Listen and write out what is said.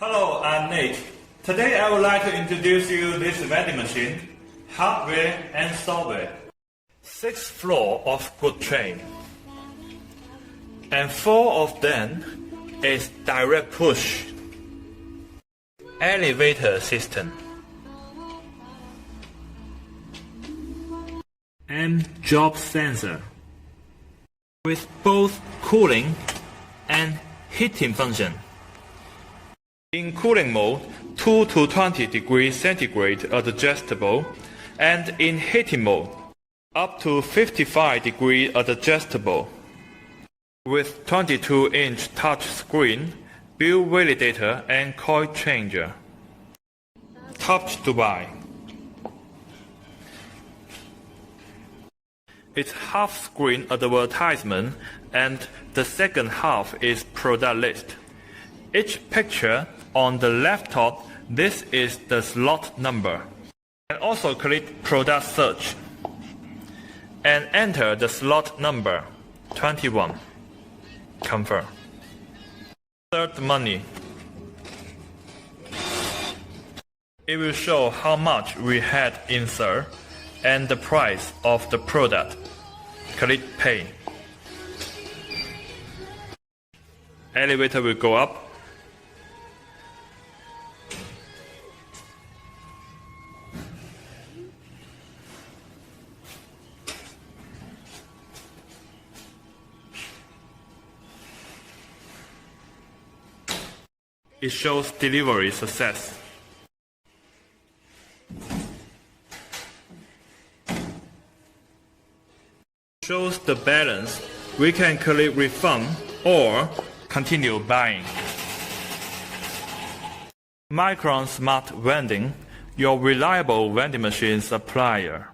Hello, I'm Nate. Today I would like to introduce you this vending machine, hardware and software. 6th floor of good train. And 4 of them is direct push. Elevator system. And job sensor. With both cooling and heating function. In cooling mode, 2 to 20 degrees centigrade adjustable, and in heating mode, up to 55 degree adjustable. With 22-inch touch screen, bill validator and coil changer. Touch to buy. It's half-screen advertisement, and the second half is product list. Each picture on the left top, this is the slot number. And also click product search and enter the slot number 21. Confirm. Insert money. It will show how much we had insert and the price of the product. Click pay. Elevator will go up. It shows delivery success. Shows the balance. We can click refund or continue buying. Micron Smart Vending, your reliable vending machine supplier.